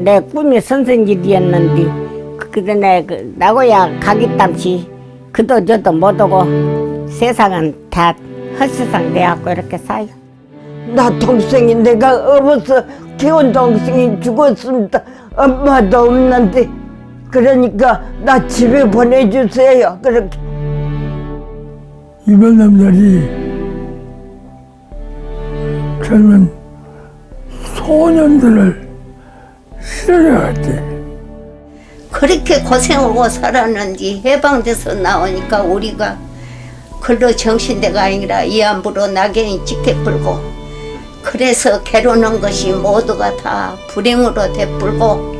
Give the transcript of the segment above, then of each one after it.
내 꿈이 선생님이었는데 그전에 나고야 가기땀시 그도 저도 못 오고 세상은 다 헛세상 돼갖고 이렇게 사요. 나 동생이 내가 없어서 키운 동생이 죽었습니다. 엄마도 없는데 그러니까 나 집에 보내주세요. 그렇게. 이번 남자리 젊은 소년들을 실어야지. 그렇게 고생하고 살았는지 해방돼서 나오니까 우리가 글로 정신대가 아니라 이안부로 낙연이 짙게 불고 그래서 괴로운 것이 모두가 다 불행으로 되풀고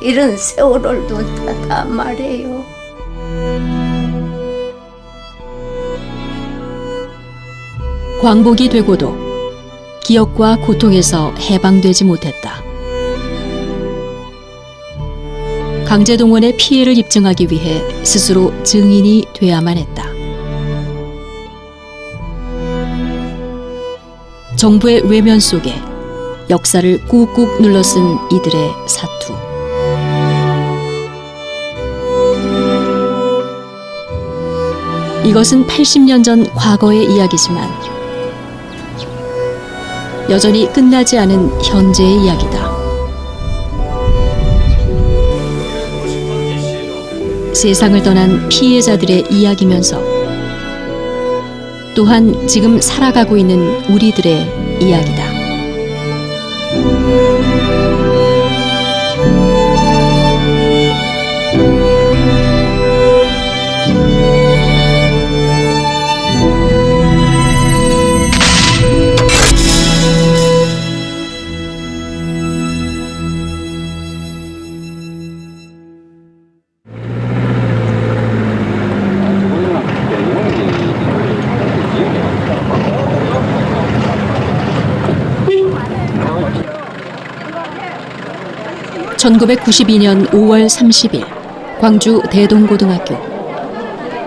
이런 세월을 눈다 말이에요. 광복이 되고도 기억과 고통에서 해방되지 못했다. 강제동원의 피해를 입증하기 위해 스스로 증인이 돼야만 했다. 정부의 외면 속에 역사를 꾹꾹 눌러쓴 이들의 사투. 이것은 80년 전 과거의 이야기지만 여전히 끝나지 않은 현재의 이야기다. 세상을 떠난 피해자들의 이야기면서 또한 지금 살아가고 있는 우리들의 이야기다. (1992년 5월 30일) 광주 대동고등학교.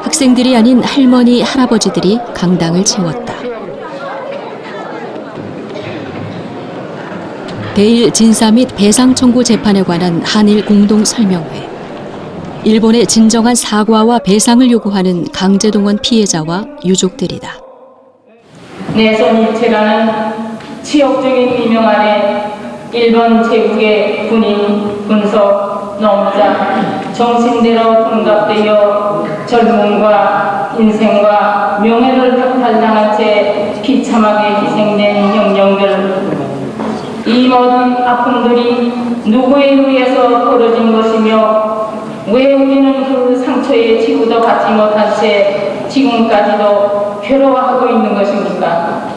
학생들이 아닌 할머니, 할아버지들이 강당을 채웠다. 대일 진사 및 배상 청구 재판에 관한 한일 공동 설명회. 일본의 진정한 사과와 배상을 요구하는 강제동원 피해자와 유족들이다. 내손일체라는 치욕적인 미명 아래 일본 제국의 군인, 군속, 농자, 정신대로 둔갑되어 젊음과 인생과 명예를 박탈당한 채 비참하게 희생된 영령들, 이 모든 아픔들이 누구에 의해서 벌어진 것이며 왜 우리는 그 상처에 치유도 받지 못한 채 지금까지도 괴로워하고 있는 것입니까?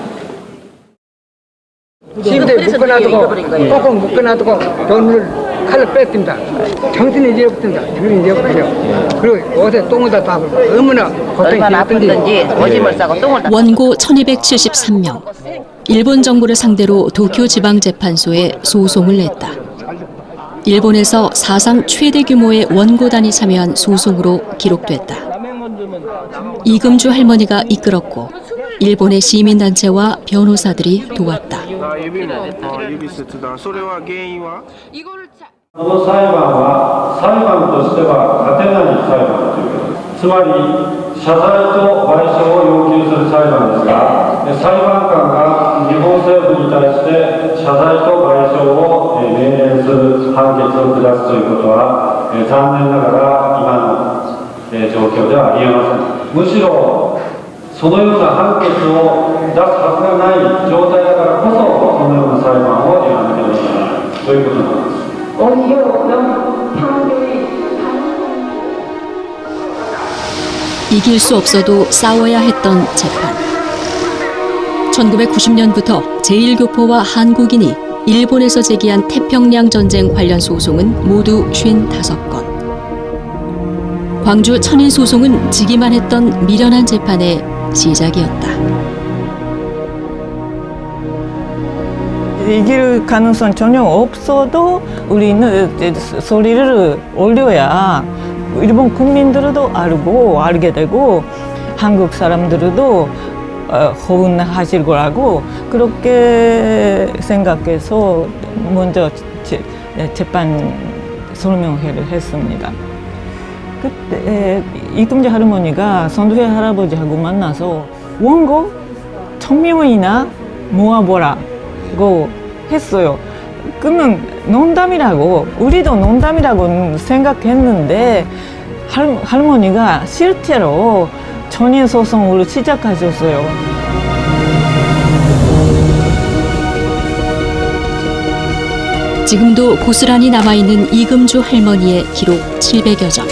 시부대 묶어놔두고 꽁꽁 묶어놔두고 돈을 칼로 뺐습니다. 정신이 이제부터입니다. 정신이 이제부터요. 그리고 옷에 똥을 다 따고 얼마나 고통이 되었던지 오줌을 싸고 똥을 다 원고 1273명. 일본 정부를 상대로 도쿄지방재판소에 소송을 냈다. 일본에서 사상 최대 규모의 원고단이 참여한 소송으로 기록됐다. 이금주 할머니가 이끌었고 일본의 시민단체와 변호사들이 도왔다. この裁判は裁判としては勝てない裁判ということです。つまり謝罪と賠償を要求する裁判ですが、裁判官が日本政府に対して謝罪と賠償を命令する判決を下すということは残念ながら今の状況ではありえません。むしろそのような判決を出すはずがない状態だからこそこのような裁判をやらなければいけないということなんです。 이길 수 없어도 싸워야 했던 재판. 1990년부터 제1교포와 한국인이 일본에서 제기한 태평양 전쟁 관련 소송은 모두 55건. 광주 천인 소송은 지기만 했던 미련한 재판의 시작이었다. 이길 가능성 전혀 없어도 우리는 소리를 올려야 일본 국민들도 알게 되고 한국 사람들도 호응하실 거라고 그렇게 생각해서 먼저 재판 설명회를 했습니다. 그때 이금주 할머니가 선두회 할아버지하고 만나서 원고 청명이나 모아보라고 했어요. 그러면 농담이라고, 우리도 농담이라고 생각했는데 할머니가 실제로 전인 소송으로 시작하셨어요. 지금도 고스란히 남아있는 이금주 할머니의 기록 700여 점.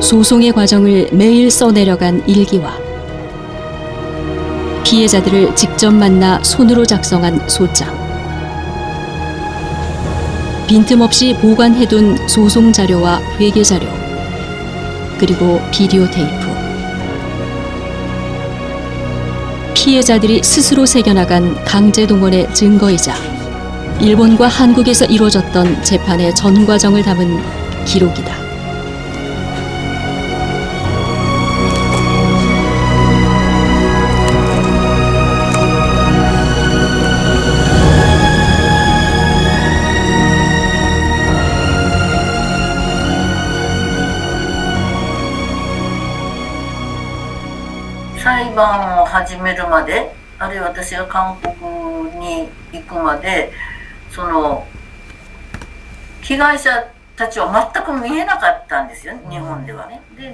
소송의 과정을 매일 써내려간 일기와 피해자들을 직접 만나 손으로 작성한 소장, 빈틈없이 보관해둔 소송 자료와 회계 자료, 그리고 비디오 테이프. 피해자들이 스스로 새겨나간 강제동원의 증거이자 일본과 한국에서 이루어졌던 재판의 전 과정을 담은 기록이다.裁判を始めるまで、あるいは私が韓国に行くまで、その被害者たちは全く見えなかったんですよ、日本ではね。で、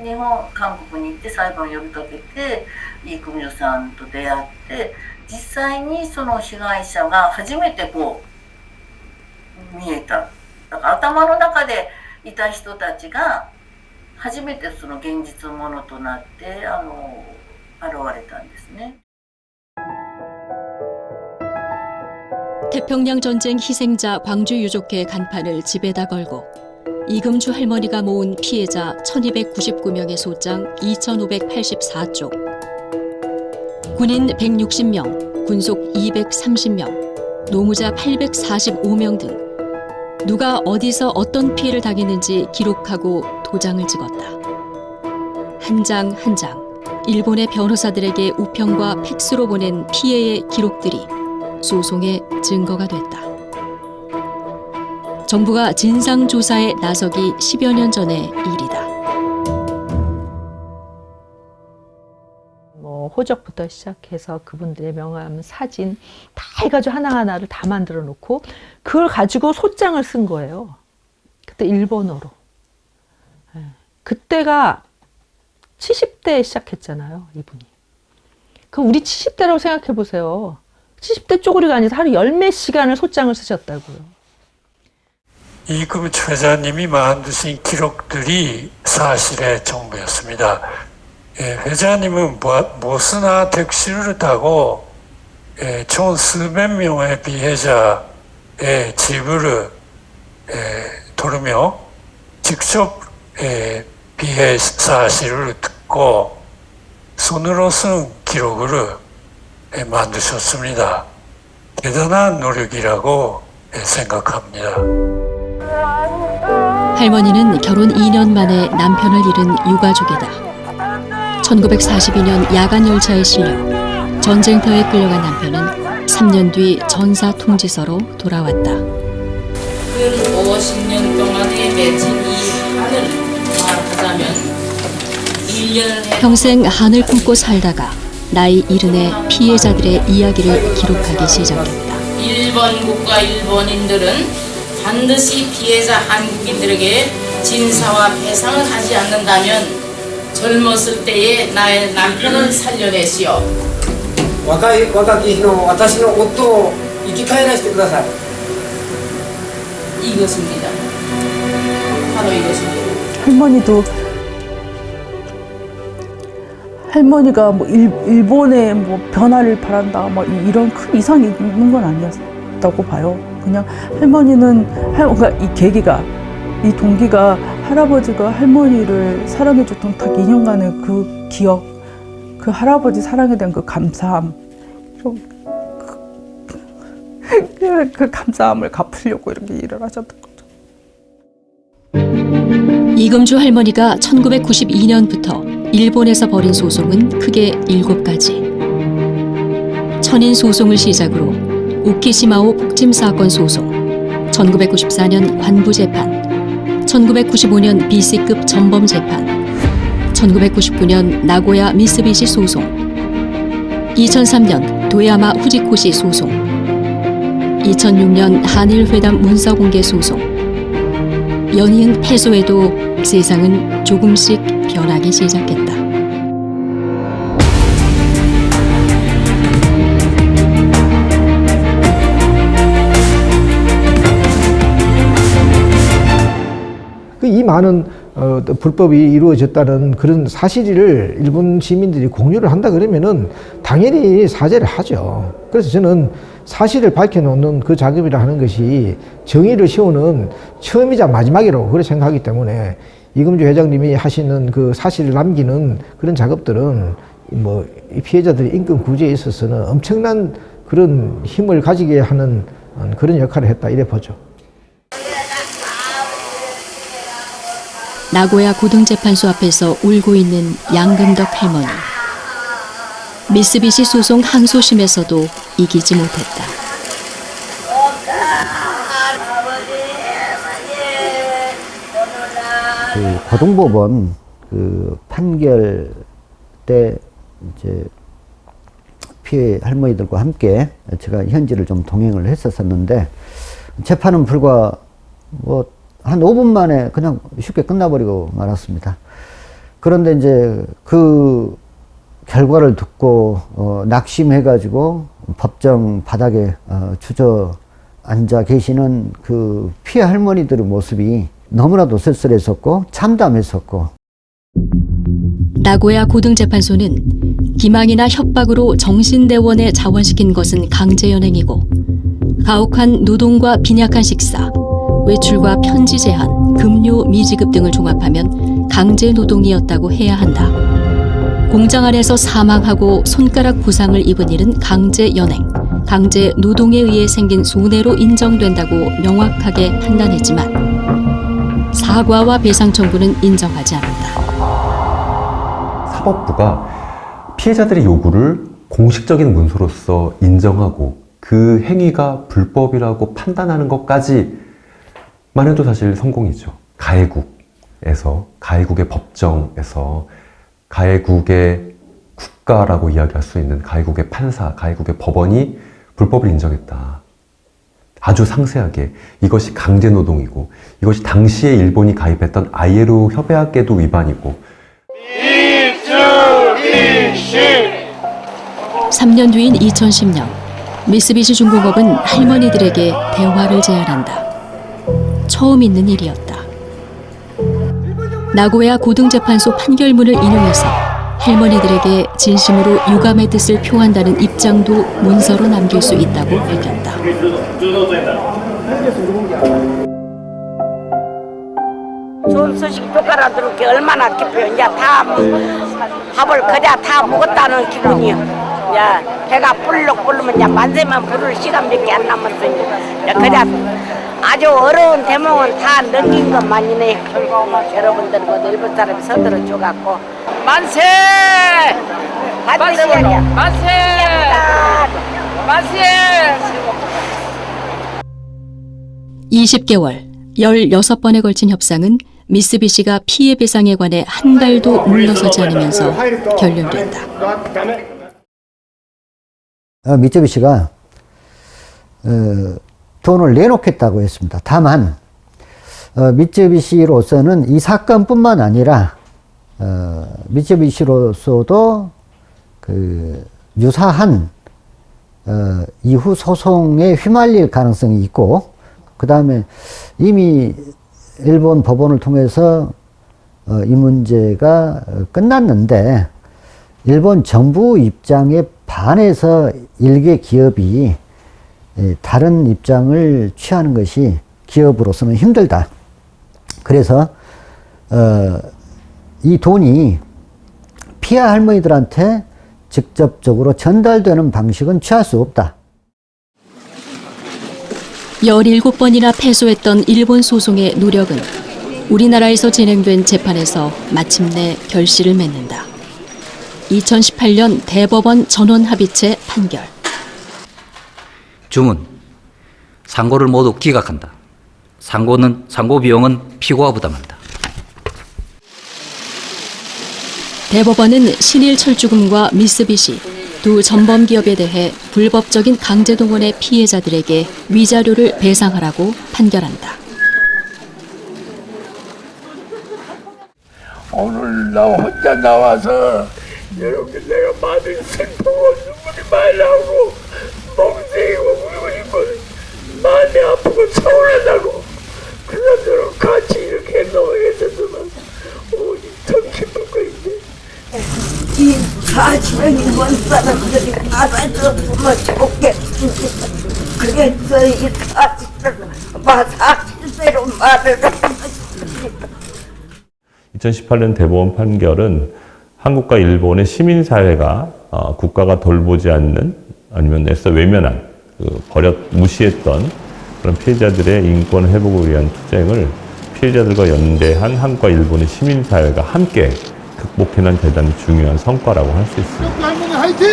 韓国に行って裁判を呼びかけて、イ・クミルさんと出会って、実際にその被害者が初めてこう見えた。だから頭の中でいた人たちが初めてその現実ものとなって現れたんですね。 태평양 전쟁 희생자 광주 유족회 간판을 집에다 걸고 이금주 할머니가 모은 피해자 1299명의 소장 2584쪽, 군인 160명, 군속 230명, 노무자 845명 등 누가 어디서 어떤 피해를 당했는지 기록하고 도장을 찍었다. 한 장 한 장 일본의 변호사들에게 우편과 팩스로 보낸 피해의 기록들이 소송의 증거가 됐다. 정부가 진상조사에 나서기 10여 년 전의 일이다. 호적부터 시작해서 그분들의 명함, 사진 다 해가지고 하나하나를 다 만들어 놓고 그걸 가지고 소장을 쓴 거예요. 그때 일본어로. 그때가 70대에 시작했잖아요, 이분이. 그럼 우리 70대라고 생각해 보세요. 70대 쪼그리가 아니라 하루 10몇 시간을 소장을 쓰셨다고요. 이금주 회장님이 만드신 기록들이 사실의 전부였습니다. 회장님은 버스나 택시를 타고 총 수백 명의 피해자의 집을 돌며 직접 피해 사실을 듣고 손으로 쓴 기록을 만드셨습니다. 대단한 노력이라고 생각합니다. 할머니는 결혼 2년 만에 남편을 잃은 유가족이다. 1942년 야간 열차에 실려 전쟁터에 끌려간 남편은 3년 뒤 전사 통지서로 돌아왔다. 50년 동안에 맺은 이 한을 말하자면 1년에 평생 한을 품고 살다가 나이 70에 피해자들의 이야기를 기록하기 시작했다. 일본 국가 일본인들은 반드시 피해자 한국인들에게 진사와 배상을 하지 않는다면 젊었을 때에 나의 남편을 살려내시오. 若き日の私の夫を生き返らせてください. 이것입니다. 바로 이것입니다. 할머니가 뭐 일본의 뭐 변화를 바란다, 뭐 이런 큰 이상이 있는 건 아니었다고 봐요. 그냥 할머니는 그러니까 이 계기가, 이 동기가 할아버지가 할머니를 사랑해줬던 딱 2년간의 그 기억, 그 할아버지 사랑에 대한 그 감사함, 그 감사함을 갚으려고 이렇게 일을 하셨던 거죠. 이금주 할머니가 1992년부터 일본에서 벌인 소송은 크게 7가지. 천인 소송을 시작으로 우키시마오 폭침 사건 소송, 1994년 관부 재판, 1995년 BC급 전범 재판, 1999년 나고야 미쓰비시 소송, 2003년 도야마 후지코시 소송, 2006년 한일 회담 문서 공개 소송. 연이은 패소에도 세상은 조금씩 변하기 시작했다. 이 많은 불법이 이루어졌다는 그런 사실을 일본 시민들이 공유를 한다 그러면은 당연히 사죄를 하죠. 그래서 저는 사실을 밝혀놓는 그 작업이라 하는 것이 정의를 세우는 처음이자 마지막이라고 그렇게 생각하기 때문에 이금주 회장님이 하시는 그 사실을 남기는 그런 작업들은 뭐 이 피해자들의 인권 구제에 있어서는 엄청난 그런 힘을 가지게 하는 그런 역할을 했다 이래 보죠. 나고야 고등재판소 앞에서 울고 있는 양금덕 할머니. 미쓰비시 소송 항소심에서도 이기지 못했다. 그 고등법원 그 판결 때 이제 피해 할머니들과 함께 제가 현지를 좀 동행을 했었었는데 재판은 불과 뭐 한 5분 만에 그냥 쉽게 끝나버리고 말았습니다. 그런데 이제 그 결과를 듣고 낙심해가지고 법정 바닥에 주저앉아 계시는 그 피해 할머니들의 모습이 너무나도 쓸쓸했었고 참담했었고. 나고야 고등재판소는 기망이나 협박으로 정신대원에 자원시킨 것은 강제연행이고 가혹한 노동과 빈약한 식사, 외출과 편지 제한, 급료 미지급 등을 종합하면 강제노동이었다고 해야 한다. 공장 안에서 사망하고 손가락 부상을 입은 일은 강제연행, 강제노동에 의해 생긴 손해로 인정된다고 명확하게 판단했지만 사과와 배상 청구는 인정하지 않았다. 사법부가 피해자들의 요구를 공식적인 문서로서 인정하고 그 행위가 불법이라고 판단하는 것까지만 해도 사실 성공이죠. 가해국에서, 가해국의 법정에서, 가해국의 국가라고 이야기할 수 있는 가해국의 판사, 가해국의 법원이 불법을 인정했다. 아주 상세하게 이것이 강제노동이고 이것이 당시에 일본이 가입했던 ILO 협약에도 위반이고 3년 뒤인 2010년 미쓰비시 중공업은 할머니들에게 대화를 제안한다. 처음 있는 일이었다. 나고야 고등재판소 판결문을 인용해서 할머니들에게 진심으로 유감의 뜻을 표한다는 입장도 문서로 남길 수 있다고 밝혔다. 좋은 소식 조카라 들을 게 얼마나 기뻐요. 이제 다 밥을 그냥 다 먹었다는 기분이요. 야, 배가 불룩 부르면 이제 만세만 부를 시간밖에 안 남았어요. 이제 그냥 아주 어려운 대목은 다 넘긴 것만이네. 여러분들 모두 일본 사람이 서들어 줘갖고 만세! 만세! 만세! 만세! 20개월, 16번에 걸친 협상은 미쓰비시가 피해 배상에 관해 한 발도 물러서지 않으면서 결렬된다. 미쓰비시가 돈을 내놓겠다고 했습니다. 다만 미쓰비시로서는 이 사건뿐만 아니라 미쓰비시로서도 그 유사한 이후 소송에 휘말릴 가능성이 있고, 그 다음에 이미 일본 법원을 통해서 이 문제가 끝났는데 일본 정부 입장에 반해서 일개 기업이 다른 입장을 취하는 것이 기업으로서는 힘들다. 그래서 이 돈이 피해 할머니들한테 직접적으로 전달되는 방식은 취할 수 없다. 17번이나 패소했던 일본 소송의 노력은 우리나라에서 진행된 재판에서 마침내 결실을 맺는다. 2018년 대법원 전원합의체 판결. 주문. 상고를 모두 기각한다. 상고 비용은 피고가 부담한다. 대법원은 신일철주금과 미쓰비시 두 전범 기업에 대해 불법적인 강제동원의 피해자들에게 위자료를 배상하라고 판결한다. 오늘 나 혼자 나와서 여러분들 내가 많은 슬프고 눈물이 많이 나오고 멍청이고 울고 싶고 마음이 아프고 서운하다고 그 사람들하고 같이 이렇게 노예했었지만 오직 더 기쁠 거 있네. 이 사실은 일본 사람들이 알아줬으면 좋겠습니다. 그래서 이 사실을 사실대로 말을 하겠습니다. 2018년 대법원 판결은 한국과 일본의 시민사회가 국가가 돌보지 않는 아니면 애써 외면한 무시했던 그런 피해자들의 인권 회복을 위한 투쟁을 피해자들과 연대한 한국과 일본의 시민사회가 함께 극복해낸 대단히 중요한 성과라고 할 수 있습니다. 화이팅!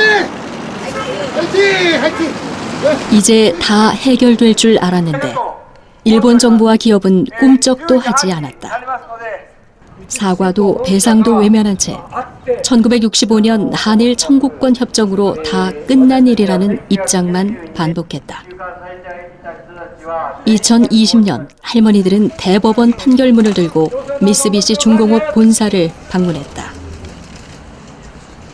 화이팅! 화이팅! 이제 다 해결될 줄 알았는데 일본 정부와 기업은 꿈쩍도 하지 않았다. 사과도 배상도 외면한 채 1965년 한일 청구권 협정으로 다 끝난 일이라는 입장만 반복했다. 2020년 할머니들은 대법원 판결문을 들고 미쓰비시 중공업 본사를 방문했다.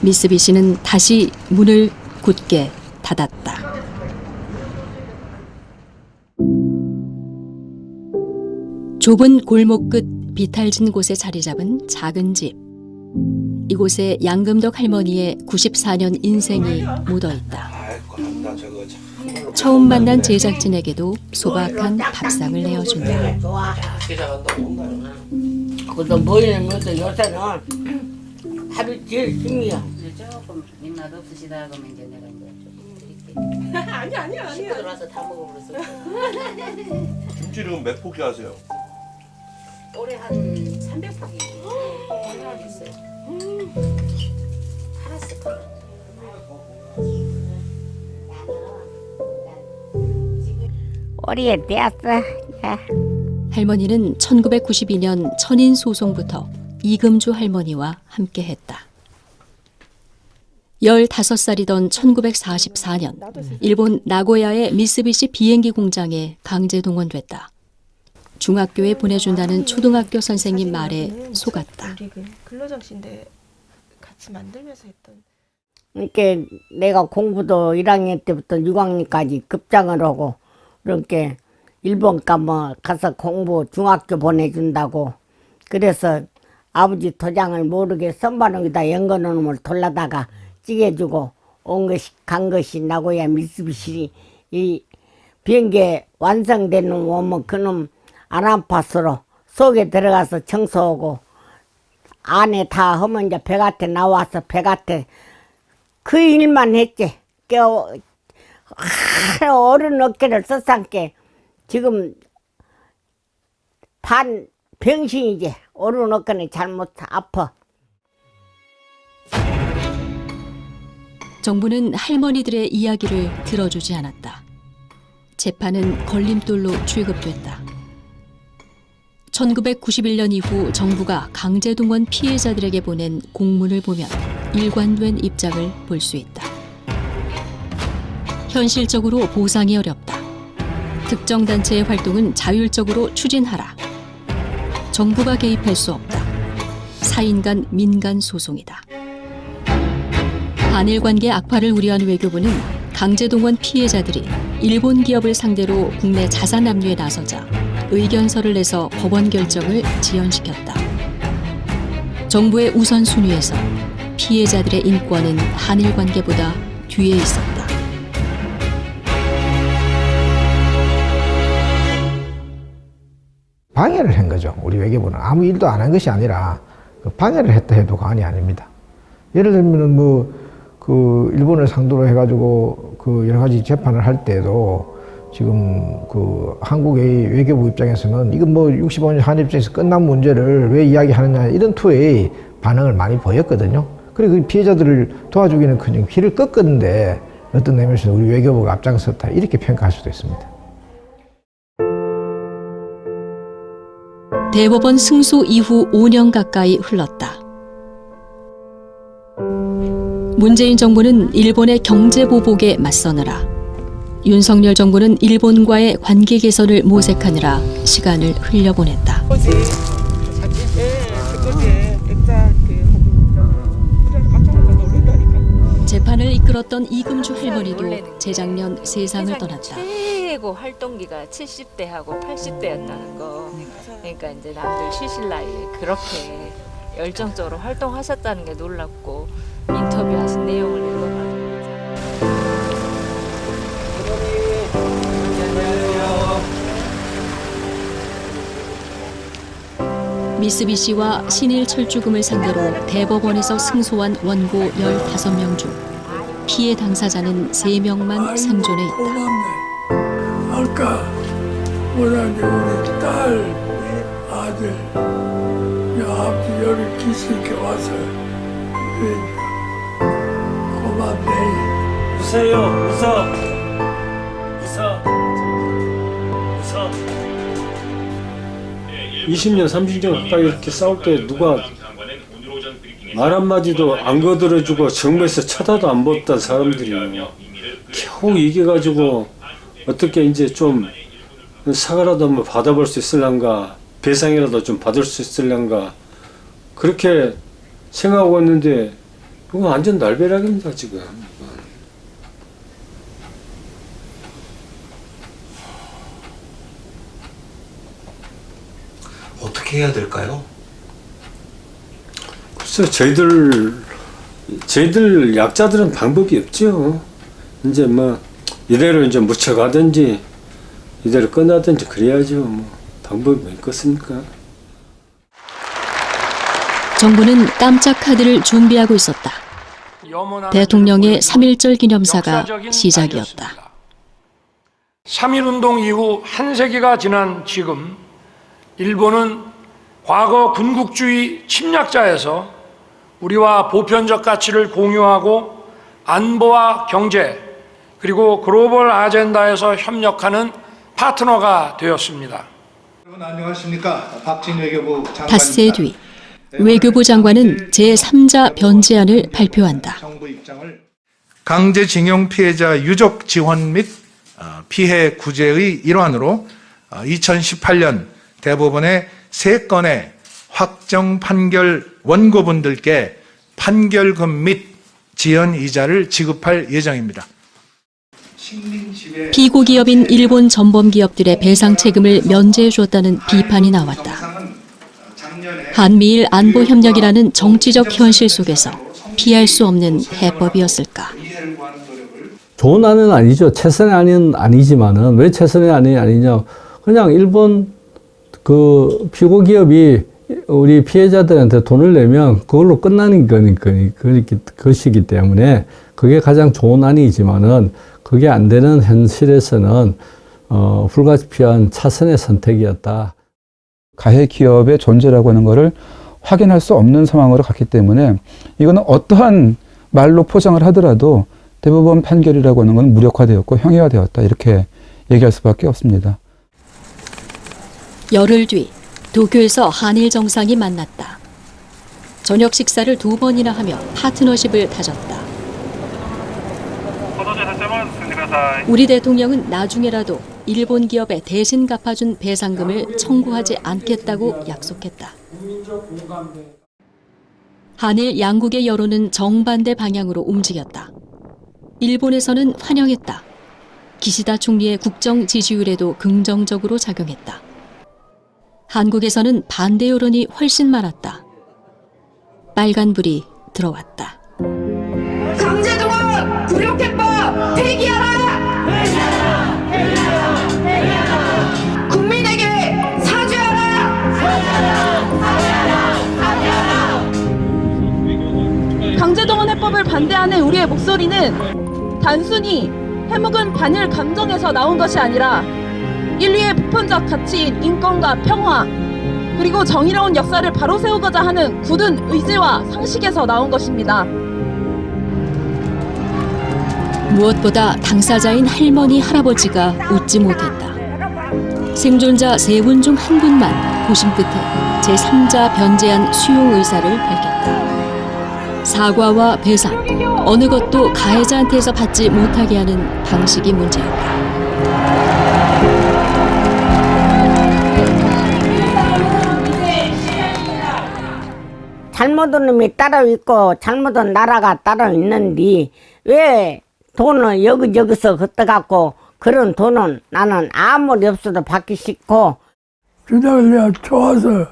미쓰비시는 다시 문을 굳게 닫았다. 좁은 골목 끝 비탈진 곳에 자리 잡은 작은 집. 이곳에 양금덕 할머니의 94년 인생이 묻어있다. 처음 만난 제작진에게도 소박한 밥상을 내어준다. 그것도 보이는 것도 요새는 밥이 제일 힘이야. 조금 입맛 없으시다 그러면 이제 내가 이제 좀 이렇게 아니야 식구들 와서 다 먹어버렸어. 김치는 몇 포기 하세요? 올해 한 300포기 있어요. 팔았을 거야. 꼬리에 떼었어. 할머니는 1992년 천인 소송부터 이금주 할머니와 함께했다. 15살이던 1944년 일본 나고야의 미쓰비시 비행기 공장에 강제 동원됐다. 중학교에 보내준다는 초등학교 선생님 말에 속았다. 우리 근로장신대 같이 만들면서 했던. 그러니까 내가 공부도 1학년 때부터 6학년까지 급장을 하고 그렇게 일본 가서 공부 중학교 보내준다고 그래서 아버지 도장을 모르게 선반응에다 연거는 놈을 돌라다가 찌개주고 간 것이 나고야 미쓰비시 이 비행기 완성된 놈 오면 그놈 안암파스로 속에 들어가서 청소하고 안에 다 하면 이제 배갓에 나와서 배갓에 그 일만 했지. 어른 어깨를 써삼게 지금 반 병신이지. 어른 어깨는 잘못 아파. 정부는 할머니들의 이야기를 들어주지 않았다. 재판은 걸림돌로 취급됐다. 1991년 이후 정부가 강제동원 피해자들에게 보낸 공문을 보면 일관된 입장을 볼 수 있다. 현실적으로 보상이 어렵다. 특정 단체의 활동은 자율적으로 추진하라. 정부가 개입할 수 없다. 사인 간 민간 소송이다. 한일 관계 악화를 우려한 외교부는 강제동원 피해자들이 일본 기업을 상대로 국내 자산 압류에 나서자 의견서를 내서 법원 결정을 지연시켰다. 정부의 우선순위에서 피해자들의 인권은 한일 관계보다 뒤에 있었다. 방해를 한 거죠. 우리 외교부는 아무 일도 안 한 것이 아니라 방해를 했다 해도 과언이 아닙니다. 예를 들면 일본을 상대로 해가지고 여러 가지 재판을 할 때도 지금 그 한국의 외교부 입장에서는 이건 뭐 65년 한일 입장에서 끝난 문제를 왜 이야기하느냐 이런 투의 반응을 많이 보였거든요. 그리고 그 피해자들을 도와주기는 그냥 길을 꺾었는데 어떤 면에서는 우리 외교부가 앞장섰다 이렇게 평가할 수도 있습니다. 대법원 승소 이후 5년 가까이 흘렀다. 문재인 정부는 일본의 경제 보복에 맞서느라, 윤석열 정부는 일본과의 관계 개선을 모색하느라 시간을 흘려보냈다. 재판을 이끌었던 이금주 할머니도 재작년 세상을 떠났다. 최고 활동기가 70대하고 80대였다는 거. 그러니까 이제 남들 쉬실 나이에 그렇게 열정적으로 활동하셨다는 게 놀랍고, 인터뷰하신 내용을 읽어봤는데. 미쓰비시와 신일 철주금을 상대로 대법원에서 승소한 원고 15명 중 피해 당사자는 3명만 생존해 있다. 아까 워낙에 우리 딸, 우리 아들, 아버지 여기 기시게 와서 고맙네. 웃어요, 웃어. 20년, 30년 가까이 이렇게 싸울 때 누가 말 한마디도 안 거들어주고 정부에서 쳐다도 안 봤던 사람들이 겨우 이겨가지고 어떻게 이제 좀 사과라도 한번 받아볼 수 있을란가, 배상이라도 좀 받을 수 있을란가 그렇게 생각하고 있는데 이거 완전 날벼락입니다 지금. 어떻게 해야 될까요? 글쎄 저희들 약자들은 방법이 없죠. 이제 뭐 이대로 이제 묻혀가든지 이대로 끝나든지 그래야죠. 뭐 방법이 뭐 있겠습니까? 정부는 깜짝 카드를 준비하고 있었다. 대통령의 3.1절 기념사가 시작이었다. 3.1운동 이후 한 세기가 지난 지금 일본은 과거 군국주의 침략자에서 우리와 보편적 가치를 공유하고 안보와 경제 그리고 글로벌 아젠다에서 협력하는 파트너가 되었습니다. 여러분 안녕하십니까? 박진 외교부 장관입니다. 닷새 뒤 외교부 장관은 제3자 변제안을 발표한다. 강제징용 피해자 유족 지원 및 피해 구제의 일환으로 2018년 대법원의 3건의 확정 판결 원고분들께 판결금 및 지연 이자를 지급할 예정입니다. 피고 기업인 일본 전범 기업들의 배상 책임을 면제해 주었다는 비판이 나왔다. 한미일 안보 협력이라는 정치적 현실 속에서 피할 수 없는 해법이었을까? 좋은 안은 아니죠. 최선의 안은 아니지만은 왜 최선의 안이 아니냐? 그냥 일본 그 피고 기업이 우리 피해자들한테 돈을 내면 그걸로 끝나는 것이기 때문에 그게 가장 좋은 안이지만은 그게 안 되는 현실에서는 불가피한 차선의 선택이었다. 가해 기업의 존재라고 하는 것을 확인할 수 없는 상황으로 갔기 때문에 이거는 어떠한 말로 포장을 하더라도 대법원 판결이라고 하는 건 무력화되었고 형해화되었다 이렇게 얘기할 수밖에 없습니다. 열흘 뒤 도쿄에서 한일 정상이 만났다. 저녁 식사를 2번이나 하며 파트너십을 다졌다. 우리 대통령은 나중에라도 일본 기업에 대신 갚아준 배상금을 청구하지 않겠다고 약속했다. 한일 양국의 여론은 정반대 방향으로 움직였다. 일본에서는 환영했다. 기시다 총리의 국정 지지율에도 긍정적으로 작용했다. 한국에서는 반대 여론이 훨씬 많았다. 빨간불이 들어왔다. 강제동원 굴욕해법 폐기하라! 폐기하라! 폐기하라! 폐기하라! 국민에게 사죄하라! 사죄하라! 사죄하라! 사죄하라! 강제동원 해법을 반대하는 우리의 목소리는 단순히 해묵은 반일 감정에서 나온 것이 아니라 인류의 보편적 가치인 인권과 평화 그리고 정의로운 역사를 바로 세우고자 하는 굳은 의지와 상식에서 나온 것입니다. 무엇보다 당사자인 할머니, 할아버지가 웃지 못했다. 생존자 3분 중 1분만 고심 끝에 제3자 변제한 수용 의사를 밝혔다. 사과와 배상, 어느 것도 가해자한테서 받지 못하게 하는 방식이 문제였다. 잘못한 놈이 따로 있고 잘못한 나라가 따로 있는데 왜 돈을 여기저기서 걷어갖고 그런 돈은 나는 아무리 없어도 받기 싫고 주장을 내가 좋아서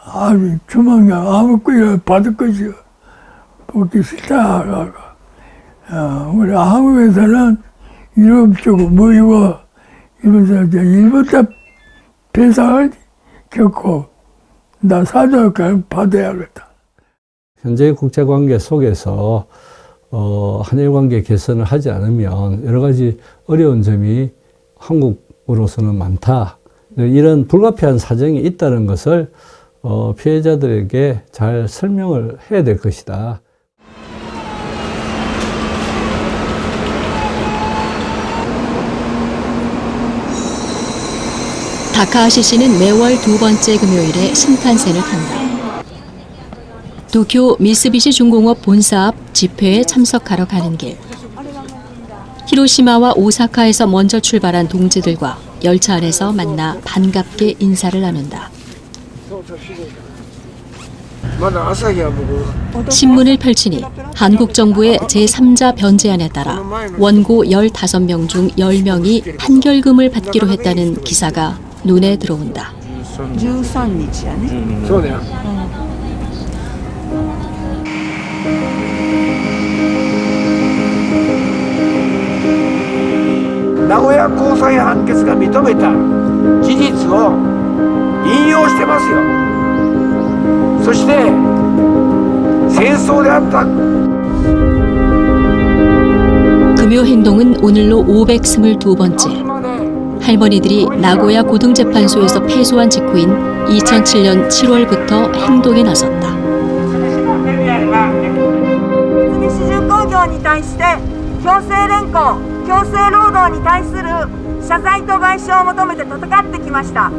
아주 주먹이 아무거나 받을 것이요 받기 싫다. 우리 한국에서는 유럽 쪽 모이고 이러면서 이제 일부터 배상을 겪고 나 사정을 받아야겠다. 현재의 국제관계 속에서 한일 관계 개선을 하지 않으면 여러 가지 어려운 점이 한국으로서는 많다. 이런 불가피한 사정이 있다는 것을 피해자들에게 잘 설명을 해야 될 것이다. 다카하시 씨는 매월 2번째 금요일에 신칸센을 탄다. 도쿄 미쓰비시 중공업 본사 앞 집회에 참석하러 가는 길. 히로시마와 오사카에서 먼저 출발한 동지들과 열차 안에서 만나 반갑게 인사를 나눈다. 신문을 펼치니 한국 정부의 제3자 변제안에 따라 원고 15명 중 10명이 판결금을 받기로 했다는 기사가 눈에 들어온다. 13日やね。そうだよ。名古屋高裁判決が認めた事実を引用してますよ。そして戦争であった 금요 행동은 오늘로 522번째. 할머니들이 나고야 고등재판소에서 패소한 직후인 2007년 7월부터 행동에 나섰다. 三菱重工業に対して強制連行、強制労働に対する謝罪と賠償を求めて戦ってきました。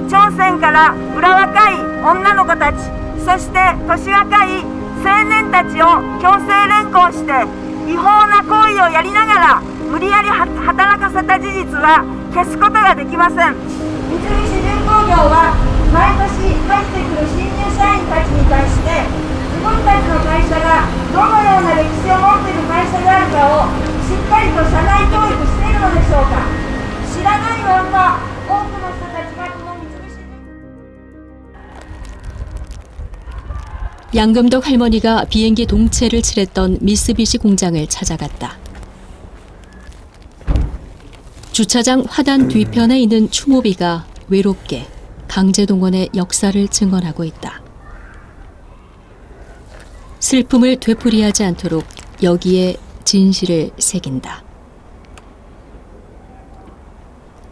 朝鮮から裏若い女の子たち、そして年若い青年たちを強制連行して違法な行為をやりながら無理やり働かせた事実は消すことができません。三菱重工業は毎年入ってくる新入社員たちに対して自分たちの会社がどのような歴史を持っている会社であるかをしっかりと社内教育しているのでしょうか。知らないまんま多くの人たちがこの三菱 양금덕 할머니가 비행기 동체를 칠했던 미쓰비시 공장을 찾아갔다. 주차장 화단 뒤편에 있는 추모비가 외롭게 강제동원의 역사를 증언하고 있다. 슬픔을 되풀이하지 않도록 여기에 진실을 새긴다.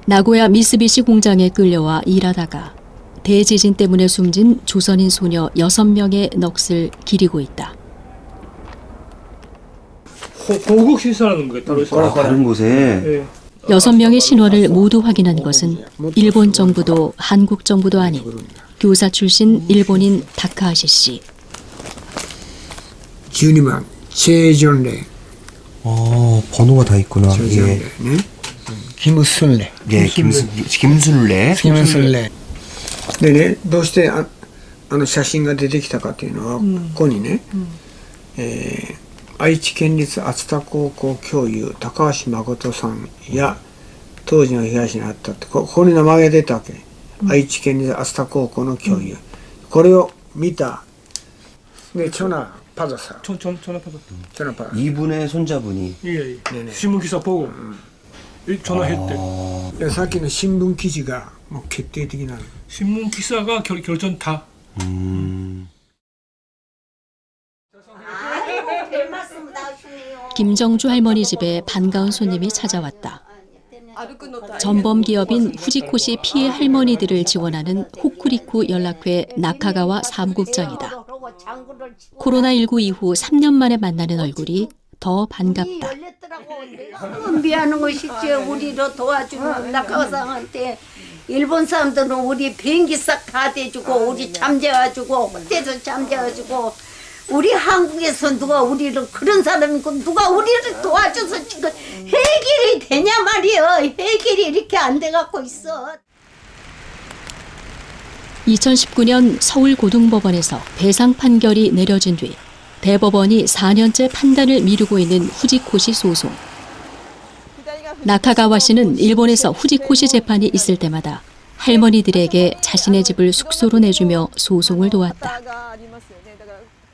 나고야 미쓰비시 공장에 끌려와 일하다가 대지진 때문에 숨진 조선인 소녀 6명의 넋을 기리고 있다. 고국 시설하는 게 따로 있어요. 다른 곳에 6명의 신원을 모두 확인한 것은 일본 정부도 한국 정부도 아닌 교사 출신 일본인 다카하시 씨. 12만 최전래. 번호가 다 있구나. 최전래. 네? 김순래. 예, 김순래. 김순래. でね、どうしてあの写真が出てきたかというのは、ここにね、愛知県立熱田高校教諭高橋誠さんや当時の被害者にあったって ここに名前が出たわけ、愛知県立熱田高校の教諭、これを見たで전화 받았어요. 전화 받았다. 이분의 손자분이 예. 신문 기사 보고 전화했대. さっきの新聞記事がもう決定的な 신문 기사가 결정 다. 아이고 별 말씀 다 하시네요. 김정주 할머니 집에 반가운 손님이 찾아왔다. 전범 기업인 후지코시 피해 할머니들을 지원하는 호쿠리쿠 연락회 나카가와 사무국장이다. 코로나19 이후 3년 만에 만나는 얼굴이 더 반갑다. 미안한 것이지. 우리를 도와주는 나카오상한테 일본 사람들은 우리 비행기 싹 다 대주고 우리 잠재워주고 호텔에서 잠재워주고 우리 한국에서 누가 우리를 그런 사람이 있고 누가 우리를 도와줘서 지금 해결이 되냐 말이야. 해결이 이렇게 안 돼갖고 있어. 2019년 서울고등법원에서 배상 판결이 내려진 뒤 대법원이 4년째 판단을 미루고 있는 후지코시 소송. 나카가와 씨는 일본에서 후지코시 재판이 있을 때마다 할머니들에게 자신의 집을 숙소로 내주며 소송을 도왔다.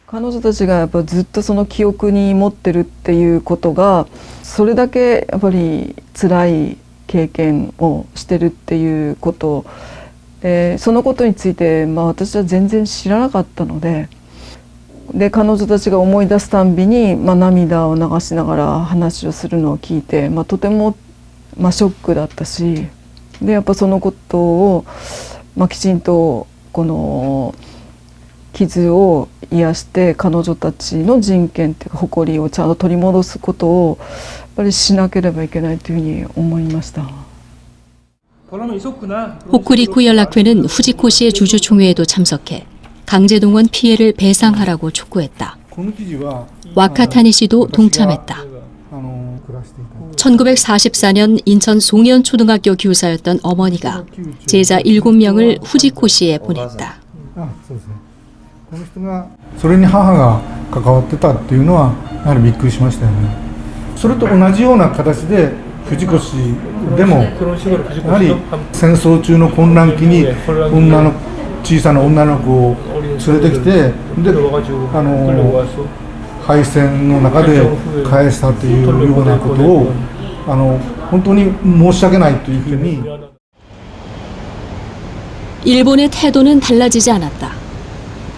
彼女たちがやっぱずっとその記憶に持ってるっていうことがそれだけやっぱり辛い経験をしてるっていうこと、そのことについて、私は全然知らなかったので、彼女たちが思い出すたんびに、涙を流しながら話をするのを聞いて、とても、ショックだったし、でやっぱそのことを、きちんとこの傷を癒して彼女たちの人権っていうか誇りをちゃんと取り戻すことをやっぱりしなければいけないというふうに思いました。 호쿠리쿠 연락회는 후지코시의 주주총회에도 참석해 강제동원 피해를 배상하라고 촉구했다. 와카타니 씨도 동참했다. 1944년 인천 송현초등학교 교사였던 어머니가 제자 7명을 후지코시에 보냈다. それに母が関わってたっていうのはやはりびっくりしましたよね。それと同じような形で藤越でもやはり戦争中の混乱期に小さな女の子を連れてきてで敗戦の中で返したというようなことを本当に申し訳ないというふうに。 일본의 태도는 달라지지 않았다.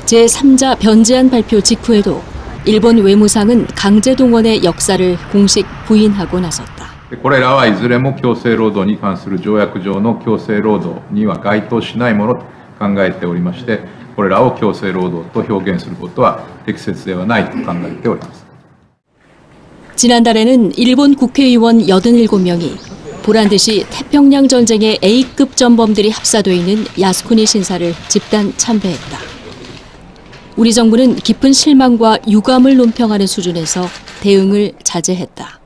제3자 변제안 발표 직후에도 일본 외무상은 강제동원의 역사를 공식 부인하고 나섰다. これらはいずれも強制労働に関する条約上の強制労働には該当しないものと考えておりまして、これらを強制労働と表現することは適切ではないと考えております。 지난달에는 일본 국회의원 87명이 보란듯이 태평양 전쟁의 A급 전범들이 합사돼 있는 야스쿠니 신사를 집단 참배했다. 우리 정부는 깊은 실망과 유감을 논평하는 수준에서 대응을 자제했다.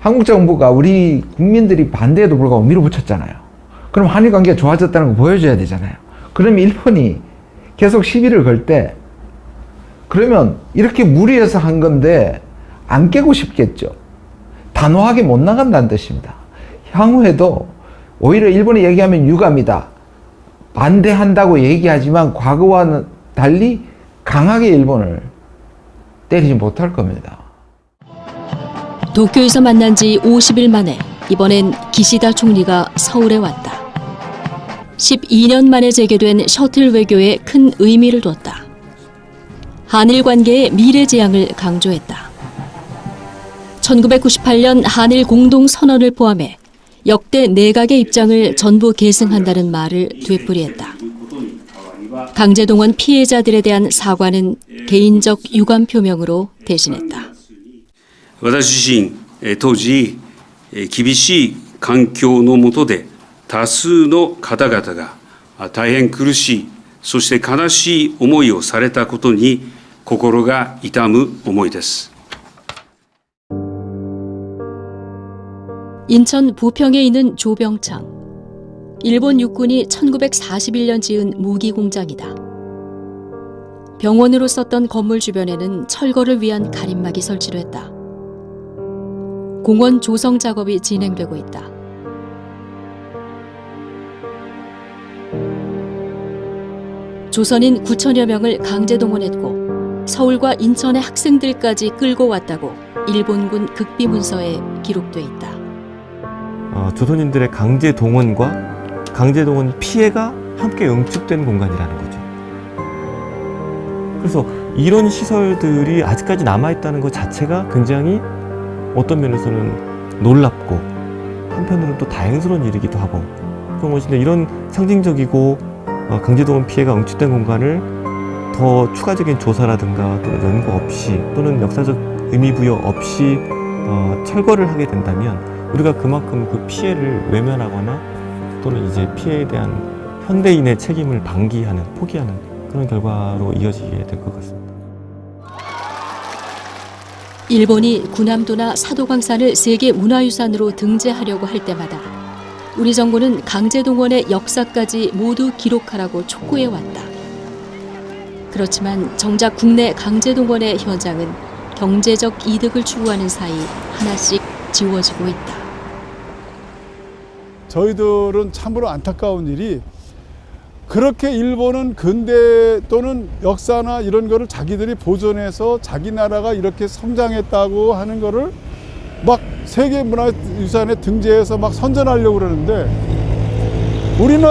한국 정부가 우리 국민들이 반대에도 불구하고 밀어붙였잖아요. 그럼 한일 관계가 좋아졌다는 거 보여줘야 되잖아요. 그러면 일본이 계속 시비를 걸 때 그러면 이렇게 무리해서 한 건데 안 깨고 싶겠죠. 단호하게 못 나간다는 뜻입니다. 향후에도 오히려 일본이 얘기하면 유감이다. 반대한다고 얘기하지만 과거와는 달리 강하게 일본을 때리지 못할 겁니다. 도쿄에서 만난 지 50일 만에 이번엔 기시다 총리가 서울에 왔다. 12년 만에 재개된 셔틀 외교에 큰 의미를 뒀다. 한일 관계의 미래지향을 강조했다. 1998년 한일 공동선언을 포함해 역대 내각의 입장을 전부 계승한다는 말을 되풀이했다. 강제동원 피해자들에 대한 사과는 개인적 유감 표명으로 대신했다. 私自身、当時、厳しい環境の下で多数の方々が大変苦しい、そして悲しい思いをされたことに心が痛む思いです。 인천 부평에 있는 조병창. 일본 육군이 1941년 지은 무기 공장이다. 병원으로 썼던 건물 주변에는 철거를 위한 가림막이 설치됐다. 공원 조성 작업이 진행되고 있다. 조선인 9천여 명을 강제동원했고 서울과 인천의 학생들까지 끌고 왔다고 일본군 극비 문서에 기록돼 있다. 조선인들의 강제동원과 강제동원 피해가 함께 응축된 공간이라는 거죠. 그래서 이런 시설들이 아직까지 남아있다는 것 자체가 굉장히 어떤 면에서는 놀랍고 한편으로는 또 다행스러운 일이기도 하고 그런 것인데, 이런 상징적이고 강제동원 피해가 응축된 공간을 더 추가적인 조사라든가 또는 연구 없이 또는 역사적 의미 부여 없이 철거를 하게 된다면 우리가 그만큼 그 피해를 외면하거나 또는 이제 피해에 대한 현대인의 책임을 방기하는, 포기하는 그런 결과로 이어지게 될 것 같습니다. 일본이 구남도나 사도광산을 세계 문화유산으로 등재하려고 할 때마다 우리 정부는 강제동원의 역사까지 모두 기록하라고 촉구해왔다. 그렇지만 정작 국내 강제동원의 현장은 경제적 이득을 추구하는 사이 하나씩 지워지고 있다. 저희들은 참으로 안타까운 일이, 그렇게 일본은 근대 또는 역사나 이런 거를 자기들이 보존해서 자기 나라가 이렇게 성장했다고 하는 거를 막 세계문화유산에 등재해서 막 선전하려고 그러는데, 우리는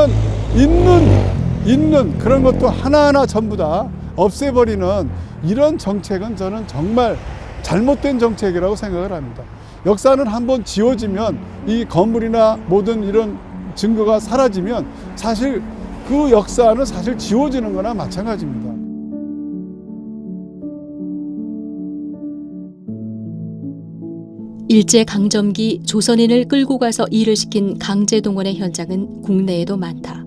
있는 그런 것도 하나하나 전부 다 없애버리는 이런 정책은 저는 정말 잘못된 정책이라고 생각을 합니다. 역사는 한번 지워지면, 이 건물이나 모든 이런 증거가 사라지면 사실 그 역사는 사실 지워지는 거나 마찬가지입니다. 일제강점기 조선인을 끌고 가서 일을 시킨 강제동원의 현장은 국내에도 많다.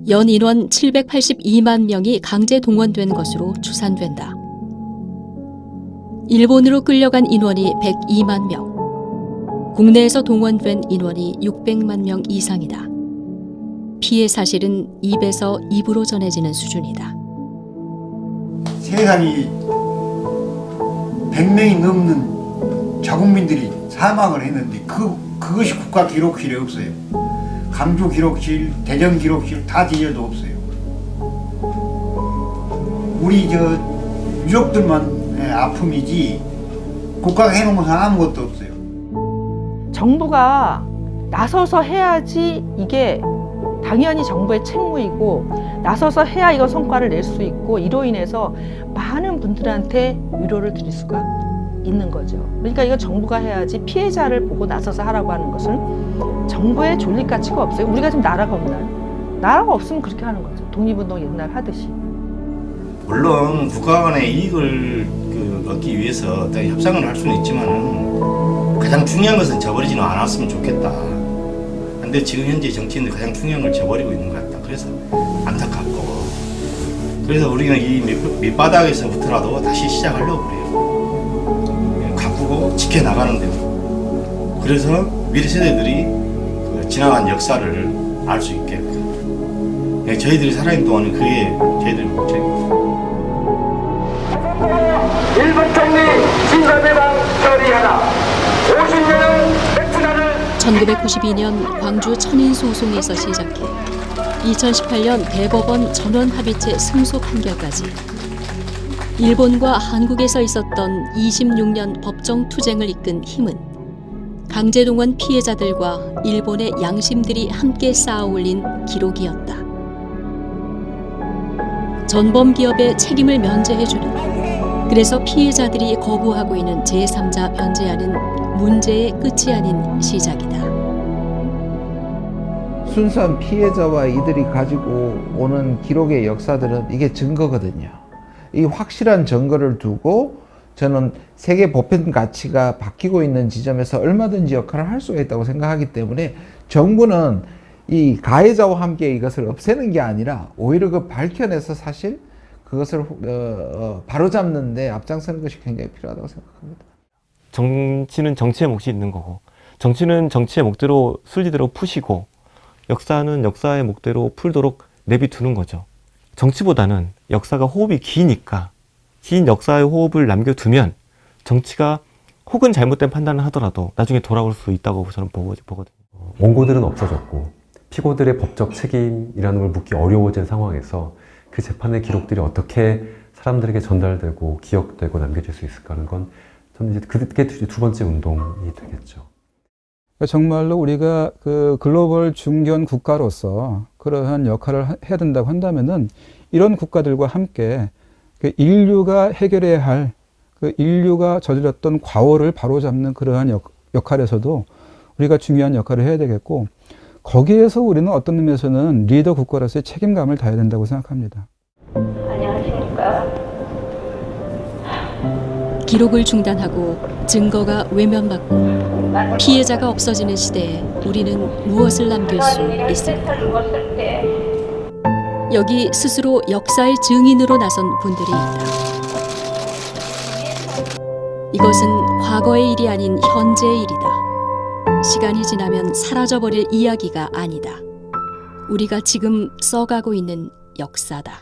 연 인원 782만 명이 강제동원된 것으로 추산된다. 일본으로 끌려간 인원이 102만 명, 국내에서 동원된 인원이 600만 명 이상이다. 피해 사실은 입에서 입으로 전해지는 수준이다. 세상이 100명이 넘는 자국민들이 사망을 했는데 그것이 국가 기록실에 없어요. 강주 기록실, 대전 기록실 다 뒤져도 없어요. 우리 유족들만 아픔이지 국가가 해놓은 것은 아무것도 없어요. 정부가 나서서 해야지 이게 당연히 정부의 책무이고, 나서서 해야 이거 성과를 낼 수 있고, 이로 인해서 많은 분들한테 위로를 드릴 수가 있는 거죠. 그러니까 이거 정부가 해야지, 피해자를 보고 나서서 하라고 하는 것은 정부의 존립 가치가 없어요. 우리가 지금 나라가 없나요? 나라가 없으면 그렇게 하는 거죠. 독립운동 옛날 하듯이. 물론 국가 간의 이익을 얻기 위해서 어떤 협상을 할 수는 있지만은 가장 중요한 것은 저버리지는 않았으면 좋겠다. 근데 지금 현재 정치인들 가장 중요한 걸 저버리고 있는 것 같다. 그래서 안타깝고, 그래서 우리는 이 밑바닥에서부터라도 다시 시작하려고 그래요. 가꾸고 지켜나가는데요. 그래서 미래 세대들이 지나간 역사를 알 수 있게, 저희들이 살아있는 동안은 그게 저희들의 목적입니다. 일본 총리 신사대방 처리하라. 50년은 1992년 광주 천인소송에서 시작해 2018년 대법원 전원합의체 승소 판결까지 일본과 한국에서 있었던 26년 법정 투쟁을 이끈 힘은 강제동원 피해자들과 일본의 양심들이 함께 쌓아 올린 기록이었다. 전범기업의 책임을 면제해주는, 그래서 피해자들이 거부하고 있는 제3자 변제하는 문제의 끝이 아닌 시작이다. 순수한 피해자와 이들이 가지고 오는 기록의 역사들은 이게 증거거든요. 이 확실한 증거를 두고 저는 세계 보편 가치가 바뀌고 있는 지점에서 얼마든지 역할을 할 수가 있다고 생각하기 때문에 정부는 이 가해자와 함께 이것을 없애는 게 아니라 오히려 그 밝혀내서 사실 그것을 바로잡는 데 앞장서는 것이 굉장히 필요하다고 생각합니다. 정치는 정치의 몫이 있는 거고, 정치는 정치의 목대로 순리대로 푸시고, 역사는 역사의 목대로 풀도록 내비두는 거죠. 정치보다는 역사가 호흡이 기니까 긴 역사의 호흡을 남겨두면 정치가 혹은 잘못된 판단을 하더라도 나중에 돌아올 수 있다고 저는 보거든요. 원고들은 없어졌고 피고들의 법적 책임이라는 걸 묻기 어려워진 상황에서 그 재판의 기록들이 어떻게 사람들에게 전달되고 기억되고 남겨질 수 있을까 하는 건 저는 이제 그게 두 번째 운동이 되겠죠. 정말로 우리가 그 글로벌 중견 국가로서 그러한 역할을 해야 된다고 한다면은 이런 국가들과 함께 그 인류가 해결해야 할 그 인류가 저질렀던 과오를 바로잡는 그러한 역할에서도 우리가 중요한 역할을 해야 되겠고, 거기에서 우리는 어떤 의미에서는 리더 국가로서의 책임감을 다해야 된다고 생각합니다. 안녕하십니까. 기록을 중단하고 증거가 외면받고 피해자가 없어지는 시대에 우리는 무엇을 남길 수 있을까? 여기 스스로 역사의 증인으로 나선 분들이 있다. 이것은 과거의 일이 아닌 현재의 일이다. 시간이 지나면 사라져버릴 이야기가 아니다. 우리가 지금 써가고 있는 역사다.